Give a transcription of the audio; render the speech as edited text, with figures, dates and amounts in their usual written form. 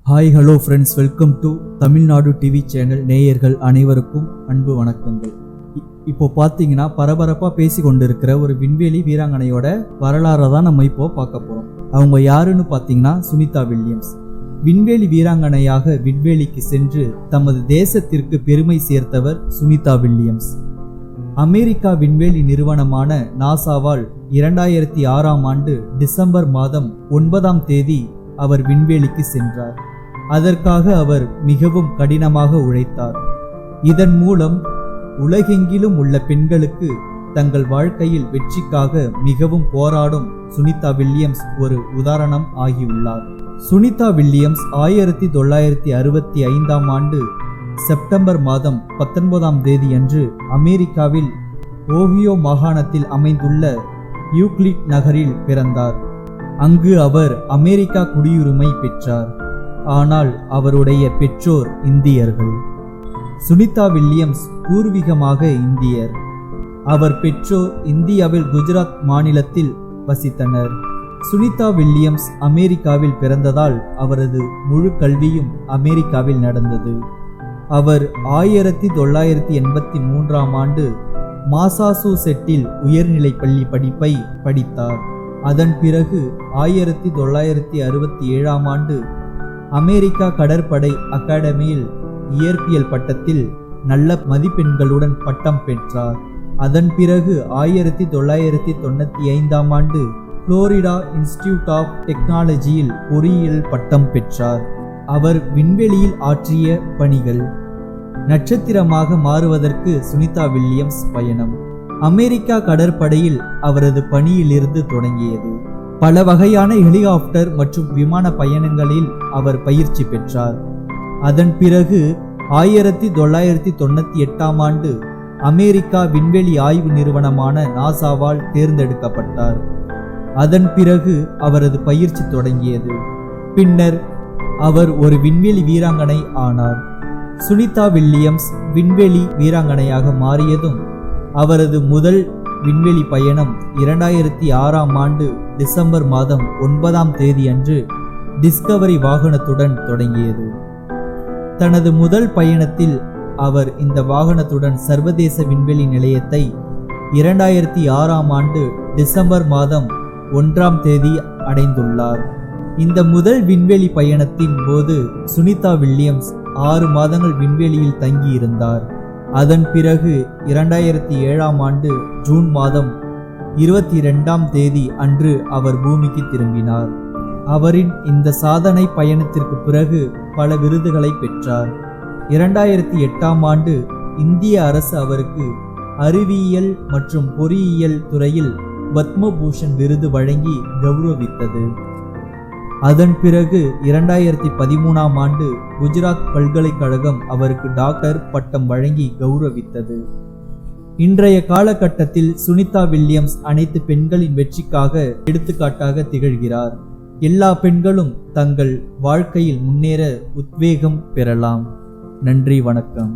Hi hello friends, welcome to Tamil Nadu TV channel. நேயர்கள் அனைவருக்கும் அன்பு வணக்கங்கள். இப்போ பார்த்தீங்கன்னா பரபரப்பாக பேசி கொண்டிருக்கிற ஒரு விண்வெளி வீராங்கனையோட வரலாறை தான் நம்ம இப்போ பார்க்க போகிறோம். அவங்க யாருன்னு பார்த்தீங்கன்னா சுனிதா வில்லியம்ஸ். விண்வெளி வீராங்கனையாக விண்வெளிக்கு சென்று தமது தேசத்திற்கு பெருமை சேர்த்தவர் சுனிதா வில்லியம்ஸ். அமெரிக்கா விண்வெளி நிறுவனமான நாசாவால் 2006ஆம் ஆண்டு டிசம்பர் மாதம் 9ஆம் தேதி அவர் விண்வெளிக்கு சென்றார். அதற்காக அவர் மிகவும் கடினமாக உழைத்தார். இதன் மூலம் உலகெங்கிலும் உள்ள பெண்களுக்கு தங்கள் வாழ்க்கையில் வெற்றிக்காக மிகவும் போராடும் சுனிதா வில்லியம்ஸ் ஒரு உதாரணம் ஆகியுள்ளார். சுனிதா வில்லியம்ஸ் 1965ஆம் ஆண்டு செப்டம்பர் மாதம் 19ஆம் தேதி அன்று அமெரிக்காவில் ஓஹியோ மாகாணத்தில் அமைந்துள்ள யூக்ளிட் நகரில் பிறந்தார். அங்கு அவர் அமெரிக்கா குடியுரிமை பெற்றார். ஆனால் அவருடைய பெற்றோர் இந்தியர்கள். சுனிதா வில்லியம்ஸ் பூர்வீகமாக இந்தியர். அவர் பெற்றோர் இந்தியாவில் குஜராத் மாநிலத்தில் வசித்தனர். சுனிதா வில்லியம்ஸ் அமெரிக்காவில் பிறந்ததால் அவரது முழு கல்வியும் அமெரிக்காவில் நடந்தது. அவர் 1983ஆம் ஆண்டு மாசாசூசெட்டில் உயர்நிலை பள்ளி படிப்பை படித்தார். அதன் பிறகு 1967ஆம் ஆண்டு அமெரிக்கா கடற்படை அகாடமியில் இயற்பியல் பட்டத்தில் நல்ல மதிப்பெண்களுடன் பட்டம் பெற்றார். அதன் பிறகு 1995ஆம் ஆண்டு புளோரிடா இன்ஸ்டிடியூட் ஆஃப் டெக்னாலஜியில் பொறியியல் பட்டம் பெற்றார். அவர் விண்வெளியில் ஆற்றிய பணிகள். நட்சத்திரமாக மாறுவதற்கு சுனிதா வில்லியம்ஸ் பயணம். அமெரிக்கா கடற்படையில் அவரது பணியிலிருந்து தொடங்கியது. பல வகையான ஹெலிகாப்டர் மற்றும் விமான பயணங்களில் அவர் பயிற்சி பெற்றார். அதன் பிறகு 1998ஆம் ஆண்டு அமெரிக்கா விண்வெளி ஆய்வு நிறுவனமான நாசாவால் தேர்ந்தெடுக்கப்பட்டார். அதன் பிறகு அவரது பயிற்சி தொடங்கியது. பின்னர் அவர் ஒரு விண்வெளி வீராங்கனை ஆனார். சுனிதா வில்லியம்ஸ் விண்வெளி வீராங்கனையாக மாறியதும் அவரது முதல் விண்வெளி பயணம் 2006ஆம் ஆண்டு டிசம்பர் மாதம் 9ஆம் தேதி அன்று டிஸ்கவரி வாகனத்துடன் தொடங்கியது. தனது முதல் பயணத்தில் அவர் இந்த வாகனத்துடன் சர்வதேச விண்வெளி நிலையத்தை 2006ஆம் ஆண்டு டிசம்பர் மாதம் 1ஆம் தேதி அடைந்துள்ளார். இந்த முதல் விண்வெளி பயணத்தின் போது சுனிதா வில்லியம்ஸ் 6 மாதங்கள் விண்வெளியில் தங்கியிருந்தார். அதன் பிறகு 2007ஆம் ஆண்டு ஜூன் மாதம் 22ஆம் தேதி அன்று அவர் பூமிக்கு திரும்பினார். அவரின் இந்த சாதனை பயணத்திற்கு பிறகு பல விருதுகளை பெற்றார். 2008ஆம் ஆண்டு இந்திய அரசு அவருக்கு அறிவியல் மற்றும் பொறியியல் துறையில் பத்மபூஷன் விருது வழங்கி கௌரவித்தது. அதன் பிறகு 2013ஆம் ஆண்டு குஜராத் பல்கலைக்கழகம் அவருக்கு டாக்டர் பட்டம் வழங்கி கௌரவித்தது. இன்றைய காலகட்டத்தில் சுனிதா வில்லியம்ஸ் அனைத்து பெண்களின் வெற்றிக்காக எடுத்துக்காட்டாக திகழ்கிறார். எல்லா பெண்களும் தங்கள் வாழ்க்கையில் முன்னேற உத்வேகம் பெறலாம். நன்றி, வணக்கம்.